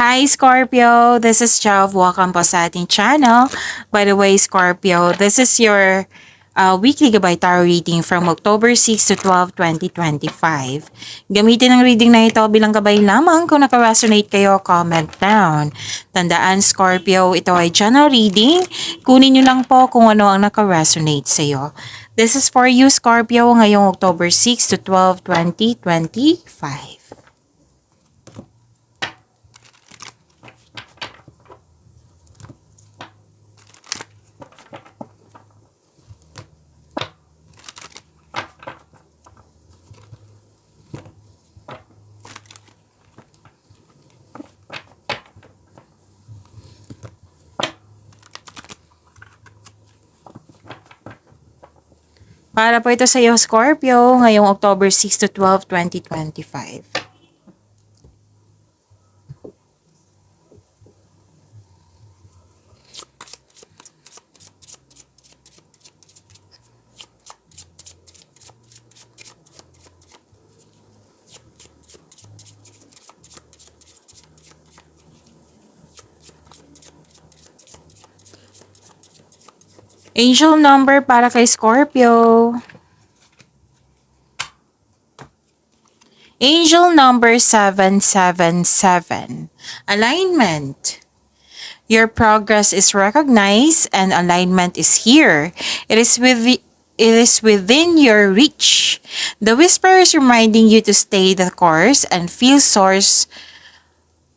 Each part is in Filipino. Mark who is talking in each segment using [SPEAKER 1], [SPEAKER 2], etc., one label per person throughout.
[SPEAKER 1] Hi Scorpio, this is Jav. Welcome po sa ating channel. By the way, Scorpio, this is your weekly gabay tarot reading from October 6 to 12, 2025. Gamitin ang reading na ito bilang gabay lamang. Kung naka-resonate kayo, comment down. Tandaan Scorpio, ito ay general reading. Kunin nyo lang po kung ano ang naka-resonate sa iyo. This is for you Scorpio ngayong October 6 to 12, 2025. Para po ito sa iyo, Scorpio, ngayong October 6 to 12, 2025. Angel number para kay Scorpio. Angel number 777. Alignment. Your progress is recognized and alignment is here. It is within your reach. The whisper is reminding you to stay the course and feel source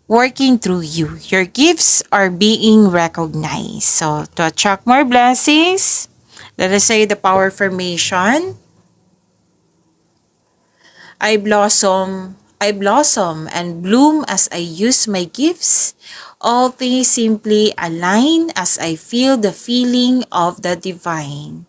[SPEAKER 1] working through you. Your gifts are being recognized. So, to attract more blessings, let us say the power formation. I blossom and bloom as I use my gifts. All things simply align as I feel the feeling of the divine.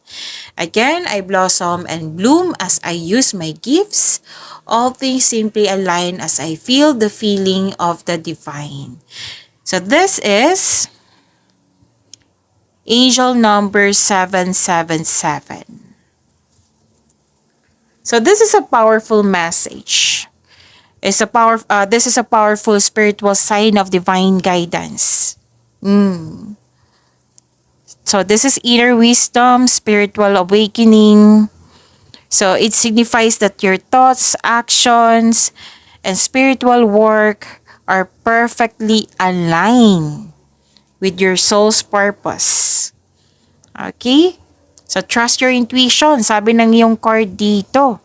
[SPEAKER 1] Again, I blossom and bloom as I use my gifts. All things simply align as I feel the feeling of the divine. So this is angel number 777. So this is a powerful message. This is a powerful spiritual sign of divine guidance. So this is inner wisdom, spiritual awakening. So it signifies that your thoughts, actions, and spiritual work are perfectly aligned with your soul's purpose. Okay? So trust your intuition. Sabi ng iyong card dito,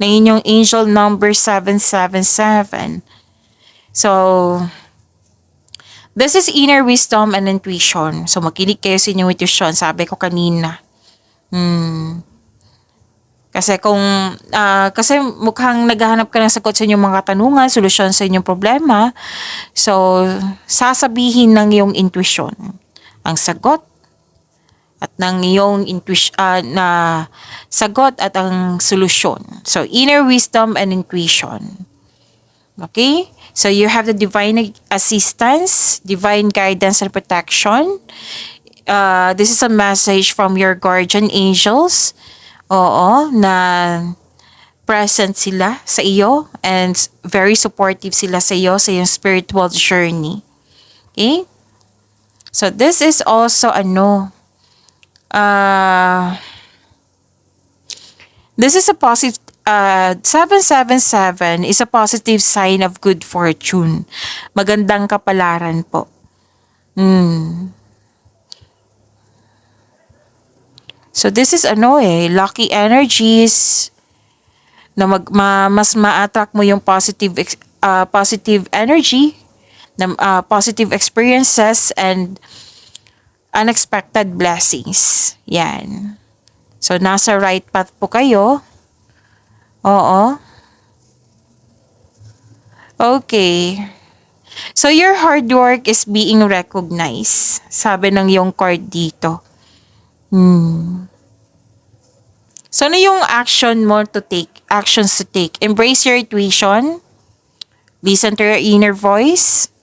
[SPEAKER 1] ng inyong angel number 777. So, this is inner wisdom and intuition. So, makinig kayo sa inyong intuition. Sabi ko kanina. Kasi mukhang naghahanap ka ng sagot sa inyong mga katanungan, solusyon sa inyong problema. So, sasabihin ng iyong intuition ang sagot at ng iyong na sagot at ang solusyon. So, inner wisdom and intuition. Okay? So, you have the divine assistance, divine guidance and protection. This is a message from your guardian angels. Oo, na present sila sa iyo and very supportive sila sa iyo sa iyong spiritual journey. Okay? So, this is also this is a positive 777 is a positive sign of good fortune. Magandang kapalaran po. So this is lucky energies na mas ma-attract mo yung positive energy, positive experiences and unexpected blessings. Yan. So, nasa right path po kayo. Oo. Okay. So, your hard work is being recognized. Sabi ng yung card dito. So, ano yung actions to take? Embrace your intuition. Listen to your inner voice.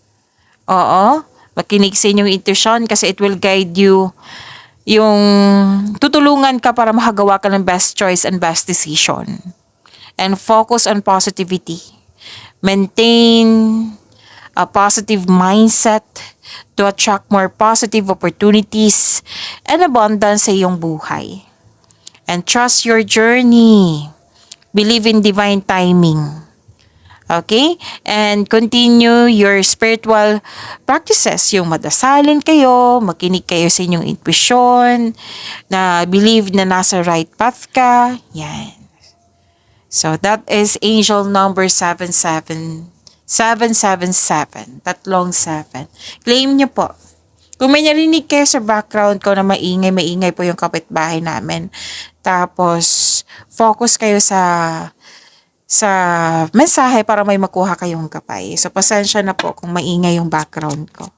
[SPEAKER 1] Oo. Makinig sa inyong intuition kasi it will guide you. Tutulungan ka para makagawa ka ng best choice and best decision. And focus on positivity. Maintain a positive mindset to attract more positive opportunities and abundance sa iyong buhay. And trust your journey. Believe in divine timing. Okay? And continue your spiritual practices. Yung madasalin kayo, makinig kayo sa inyong intuition, na believe na nasa right path ka. Yan. So, that is angel number 777. Tatlong 7. Claim nyo po. Kung may narinig kayo sa background ko na maingay po yung kapitbahay namin. Tapos, focus kayo sa mensahe para may makuha kayong kapay. So, pasensya na po kung maingay yung background ko.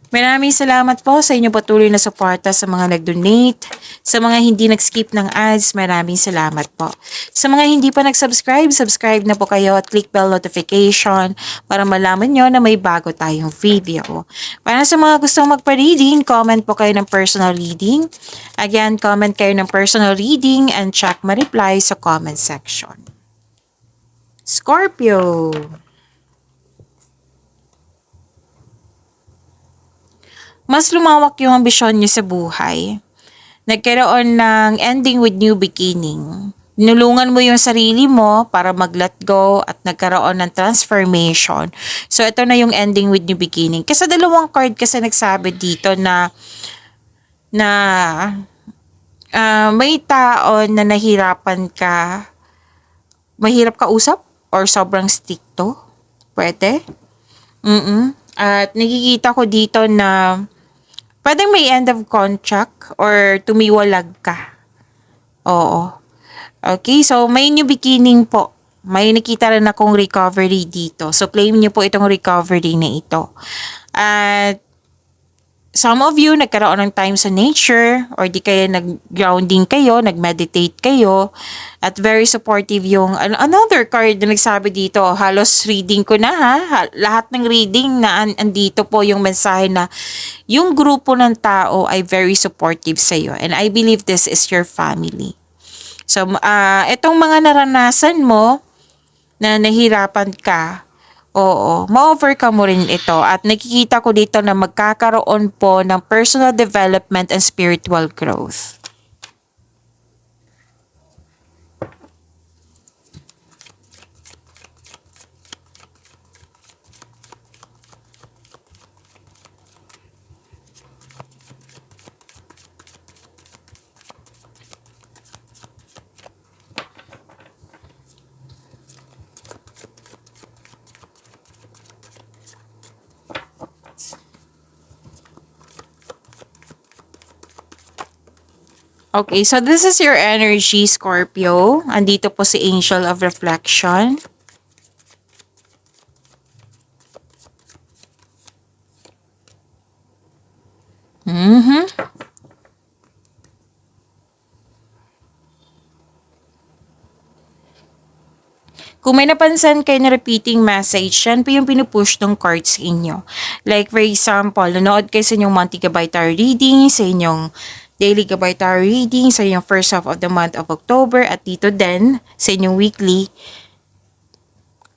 [SPEAKER 1] Maraming salamat po sa inyong patuloy na suporta sa mga nag-donate. Sa mga hindi nag-skip ng ads, maraming salamat po. Sa mga hindi pa nag-subscribe, subscribe na po kayo at click bell notification para malaman nyo na may bago tayong video. Para sa mga gustong magpa-reading, comment po kayo ng personal reading. Again, comment kayo ng personal reading and check ma-reply sa comment section. Scorpio. Mas lumawak yung ambisyon niyo sa buhay. Nagkaroon ng ending with new beginning. Nulungan mo yung sarili mo para mag-let go at nagkaroon ng transformation. So, ito na yung ending with new beginning. Kasi dalawang card kasi nagsabi dito na may tao na nahirapan ka, mahirap ka usap or sobrang stricto. Pwede? At nakikita ko dito na pwedeng may end of contract or tumiwalag ka. Oo. Okay, so may new beginning po. May nakita rin akong recovery dito. So claim niyo po itong recovery na ito. At some of you nagkaroon ng time sa nature or di kaya nag-grounding kayo, nag-meditate kayo at very supportive yung another card na nagsabi dito, halos reading ko na lahat ng reading na andito po yung mensahe na yung grupo ng tao ay very supportive sa iyo and I believe this is your family. So, itong mga naranasan mo na nahirapan ka, oo, ma-overcome mo rin ito at nakikita ko dito na magkakaroon po ng personal development and spiritual growth. Okay, so this is your energy, Scorpio. Andito po si Angel of Reflection. Kung may napansin kayo na repeating message, yan po yung pinupush ng cards sa inyo. Like for example, nanood kayo sa inyong monthly gabay tarot reading, sa inyong daily gabay tarot reading, sa inyong first half of the month of October, at dito din sa inyong weekly.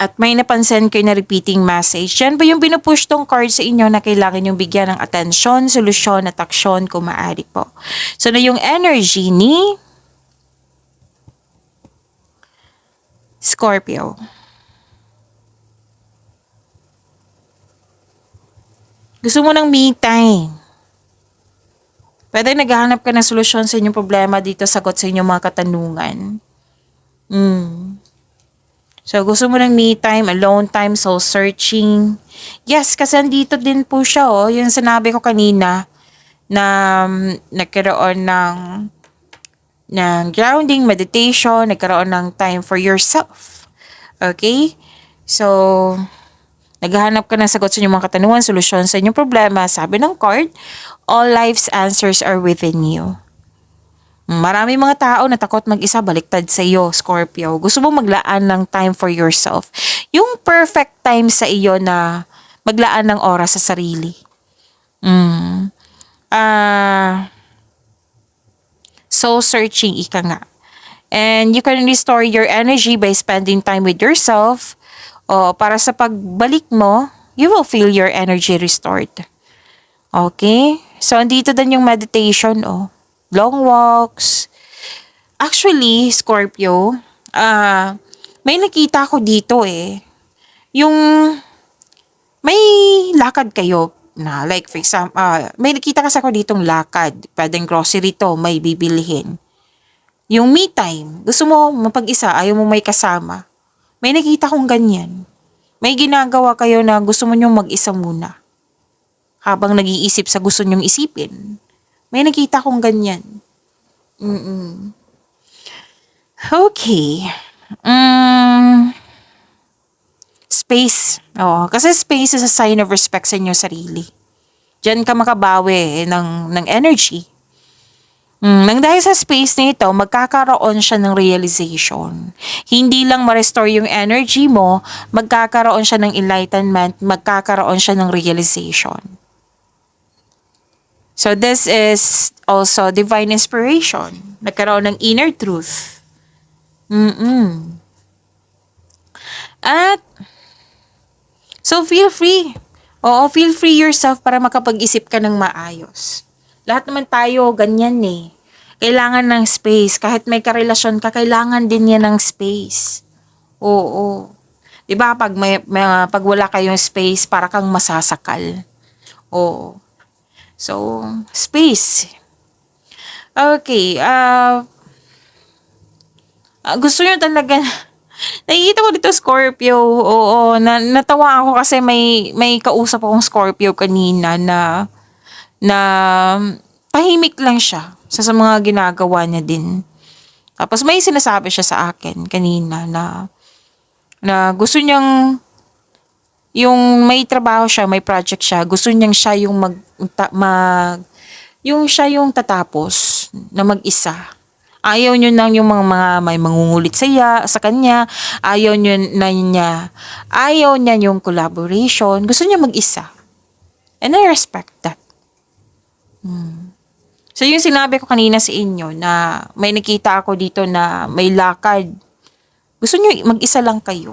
[SPEAKER 1] At may napansin kayo na repeating message, yan po yung pinupush tong cards sa inyo na kailangan yung bigyan ng atensyon, solusyon at aksyon kung maaari po. So na yung energy ni Scorpio. Gusto mo ng me time. Pwede naghahanap ka ng solusyon sa inyong problema dito, sagot sa inyong mga katanungan. So, gusto mo ng me time, alone time, soul searching. Yes, kasi andito din po siya, yung sinabi ko kanina na nagkaroon ng grounding, meditation, nagkaroon ng time for yourself. Okay? So, naghahanap ka ng sagot sa inyong mga katanungan, solusyon sa inyong problema. Sabi ng card, all life's answers are within you. Marami mga tao na takot mag-isa, baliktad sa iyo, Scorpio. Gusto mo maglaan ng time for yourself. Yung perfect time sa iyo na maglaan ng oras sa sarili. Soul searching, ika nga. And you can restore your energy by spending time with yourself. O, para sa pagbalik mo, you will feel your energy restored. Okay? So, andito din yung meditation, long walks. Actually, Scorpio, may nakita ko dito yung may lakad kayo na like for example, may nakita kasi ako ditong lakad. Pwedeng grocery to, may bibilihin. Yung me time, gusto mo mapag-isa, ayaw mo may kasama. May nakita kong ganyan. May ginagawa kayo na gusto mo nyong mag-isa muna. Habang nag-iisip sa gusto nyong isipin. May nakita kong ganyan. Okay. Space. Kasi space is a sign of respect sa inyong sarili. Diyan ka makabawi ng energy. Nang dahil sa space na ito, magkakaroon siya ng realization. Hindi lang ma-restore yung energy mo, magkakaroon siya ng enlightenment, magkakaroon siya ng realization. So this is also divine inspiration. Nagkaroon ng inner truth. At so feel free. Feel free yourself para makapag-isip ka ng maayos. Lahat naman tayo ganyan Kailangan ng space. Kahit may karelasyon ka, kailangan din yan ng space. Oo. Diba pag wala kayong space, para kang masasakal. Oo. So, space. Okay. Gusto nyo talaga, nakikita ko dito Scorpio. Oo, natawa ako kasi may kausap akong Scorpio kanina na tahimik lang siya sa mga ginagawa niya din. Tapos may sinasabi siya sa akin kanina na gusto niyang yung may trabaho siya, may project siya, gusto niyang siya yung yung siya yung tatapos na mag-isa. Ayaw niyo nang yung mga may mangungulit sa kanya. Ayaw niya yung collaboration. Gusto niya mag-isa. And I respect that. So yung sinabi ko kanina sa inyo na may nakita ako dito na may lakad. Gusto niyo mag-isa lang kayo.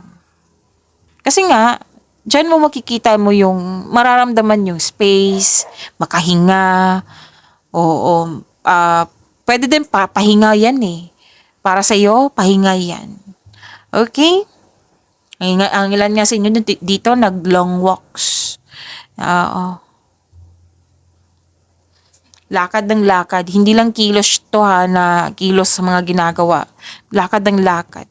[SPEAKER 1] Kasi nga, diyan mo makikita mo yung mararamdaman yung space, makahinga. Oo, pwede din pahinga yan Para sa iyo, pahinga yan. Okay? Ang ilan nga sa inyo dito, nag-long walks. Oo. Lakad ng lakad. Hindi lang kilos to na kilos sa mga ginagawa. Lakad ng lakad.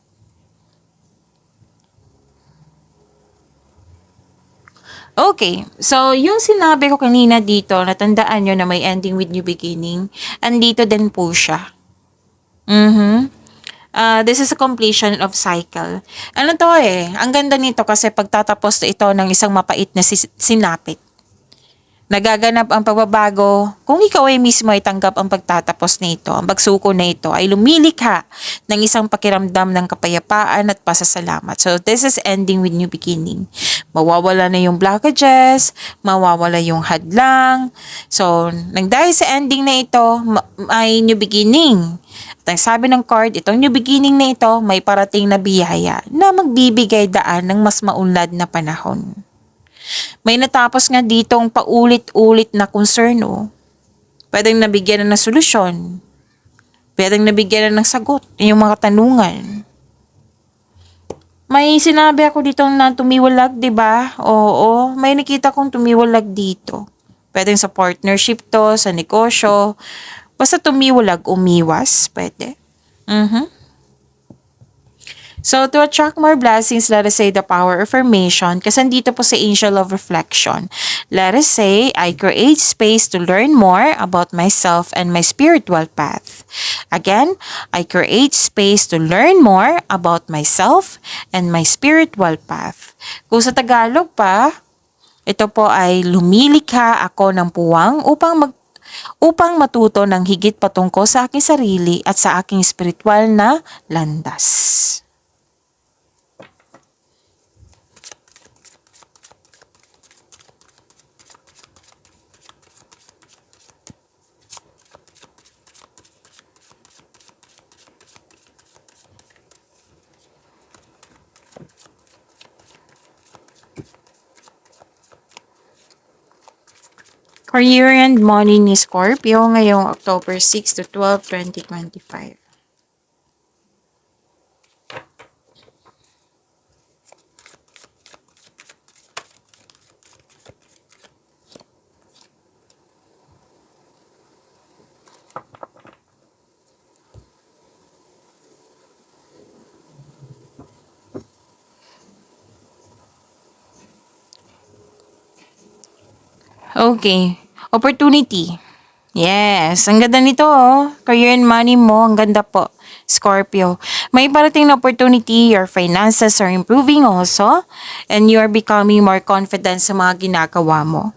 [SPEAKER 1] Okay, so yung sinabi ko kanina dito, natandaan nyo na may ending with new beginning, andito din po siya. This is a completion of cycle. Ano to ang ganda nito kasi pagtatapos ito ng isang mapait na sinapit. Nagaganap ang pagbabago kung ikaw ay mismo ay tanggap ang pagtatapos nito. Ang pagsuko na ito ay lumilikha ng isang pakiramdam ng kapayapaan at pasasalamat. So this is ending with new beginning. Mawawala na yung blockages, mawawala yung hadlang. So nang dahil sa ending na ito ay new beginning. At ang sabi ng card, itong new beginning na ito may parating na biyaya na magbibigay daan ng mas maunlad na panahon. May natapos nga ditong paulit-ulit na concern Pwedeng nabigyan na ng solusyon. Pwedeng nabigyan na ng sagot yung mga tanungan. May sinabi ako dito na tumiwalag, di ba? Oo, may nakita kong tumiwalag dito. Pwedeng sa partnership to, sa negosyo. Basta tumiwalag, umiwas, pwede. So, to attract more blessings, let us say the power of affirmation. Kasi andito po sa Angel of Reflection. Let us say, I create space to learn more about myself and my spiritual path. Again, I create space to learn more about myself and my spiritual path. Kung sa Tagalog pa, ito po ay lumilikha ako ng puwang upang matuto ng higit patungkol sa aking sarili at sa aking spiritual na landas. Career and money ni Scorpio ngayong October 6 to 12, 2025. Okay. Opportunity. Yes. Ang ganda nito, oh. Career and money mo. Ang ganda po. Scorpio. May parating na opportunity. Your finances are improving also. And you are becoming more confident sa mga ginagawa mo.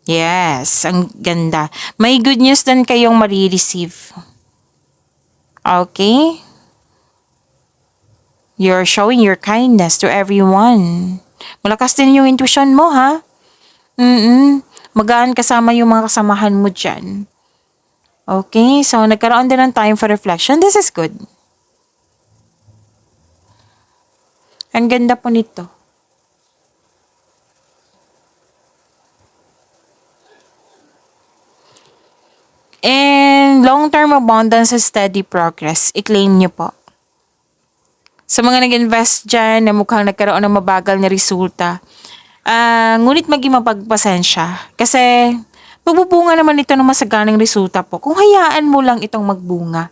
[SPEAKER 1] Yes. Ang ganda. May good news din kayong marireceive. Okay? You're showing your kindness to everyone. Malakas din yung intuition mo, ha? Magaan kasama yung mga kasamahan mo dyan. Okay, so nagkaroon din ng time for reflection. This is good. Ang ganda po nito. And long-term abundance and steady progress. I-claim nyo po. Sa mga nag-invest dyan na mukhang nagkaroon ng mabagal na resulta, ngunit maging mapagpasensya. Kasi magbubunga naman ito ng masaganang resulta po kung hayaan mo lang itong magbunga.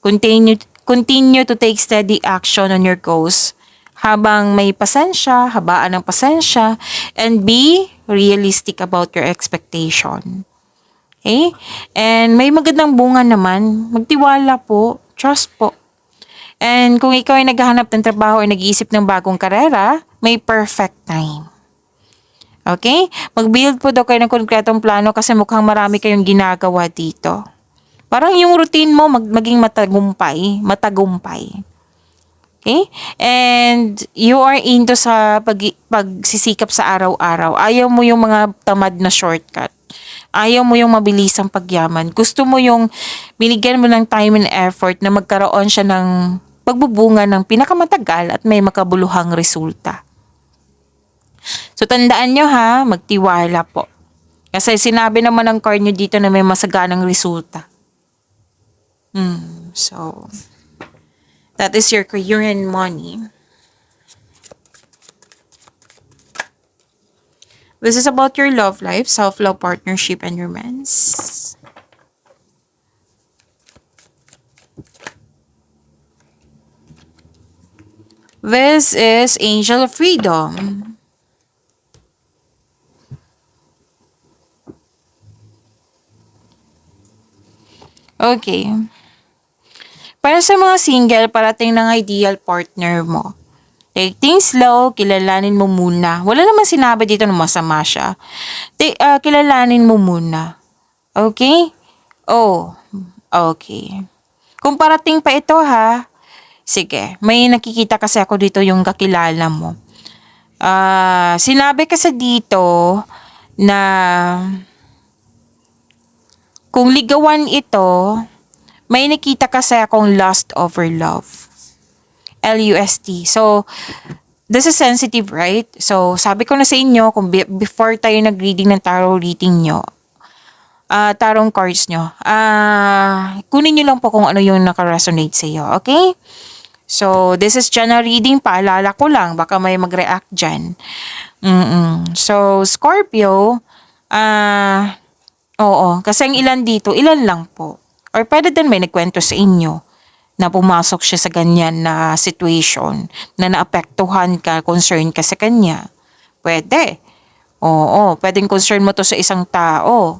[SPEAKER 1] Continue to take steady action on your goals habang may pasensya, habaan ng pasensya, and be realistic about your expectation. Okay? And may magandang bunga naman. Magtiwala po. Trust po. And kung ikaw ay naghahanap ng trabaho o nag-iisip ng bagong karera, may perfect time. Okay? Mag-build po daw kayo ng konkretong plano kasi mukhang marami kayong ginagawa dito. Parang yung routine mo maging matagumpay. Okay? And you are into sa pagsisikap sa araw-araw. Ayaw mo yung mga tamad na shortcut. Ayaw mo yung mabilisang pagyaman. Gusto mo yung binigyan mo ng time and effort na magkaroon siya ng pagbubunga ng pinakamatagal at may makabuluhang resulta. So tandaan nyo ha, magtiwala po. Kasi sinabi naman ng card nyo dito na may masaganang resulta. So, that is your career and money. This is about your love life, self-love, partnership, and romance. This is Angel of Freedom. Okay. Para sa mga single, parating ng ideal partner mo. Take things slow, kilalanin mo muna. Wala naman sinabi dito na masama siya. Kilalanin mo muna. Okay? Oh, okay. Kung parating pa ito ha, sige, may nakikita kasi ako dito yung kakilala mo. Sinabi kasi dito na kung ligawan ito, may nakita kasi akong lust over love. LUST. So, this is sensitive, right? So, sabi ko na sa inyo, kung before tayo nag-reading ng tarot reading nyo, tarot cards nyo, kunin nyo lang po kung ano yung nakaresonate sa iyo, okay? So, this is general reading, paalala ko lang, baka may mag-react dyan. So, Scorpio, oo, kasi ang ilan dito, ilan lang po. Or pwede din may nagkwento sa inyo na pumasok siya sa ganyan na situation, na naapektuhan ka, concern ka sa kanya. Pwede. Oo, pwedeng concern mo to sa isang tao.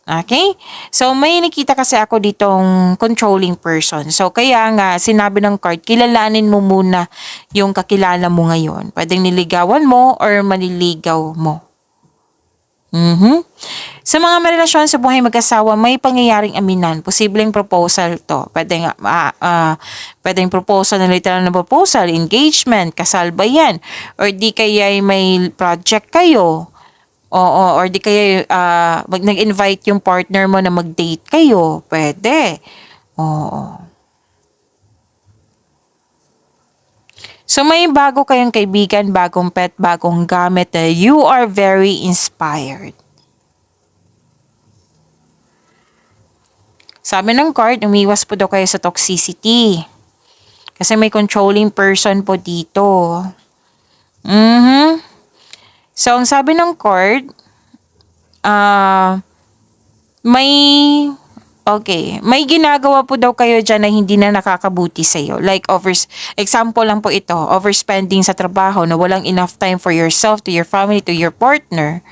[SPEAKER 1] Okay? So, may nakita kasi ako ditong controlling person. So, kaya nga, sinabi ng card, kilalanin mo muna yung kakilala mo ngayon. Pwedeng niligawan mo or maniligaw mo. Sa mga marelasyon sa buhay mag-asawa, may pangyayaring aminan. Posibleng proposal to. Pwedeng proposal na literal na proposal, engagement, kasal ba yan? Or di kaya may project kayo. Oo, or di kaya nag-invite yung partner mo na mag-date kayo. Pwede. Oo. So may bago kayong kaibigan, bagong pet, bagong gamit na you are very inspired. Sabi ng card, umiwas po daw kayo sa toxicity. Kasi may controlling person po dito. So, ang sabi ng card, may may ginagawa po daw kayo dyan na hindi na nakakabuti sa'yo. Like, example lang po ito, overspending sa trabaho na walang enough time for yourself, to your family, to your partner.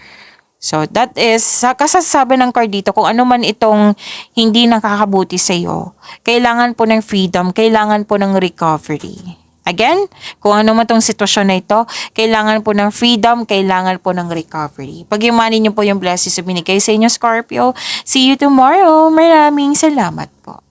[SPEAKER 1] So, that is, kasasabi ng card dito, kung ano man itong hindi nakakabuti sa'yo, kailangan po ng freedom, kailangan po ng recovery. Again, kung ano man tong sitwasyon na ito, kailangan po ng freedom, kailangan po ng recovery. Pag-imanin niyo po yung blessings na binigay sa inyo, Scorpio. See you tomorrow. Maraming salamat po.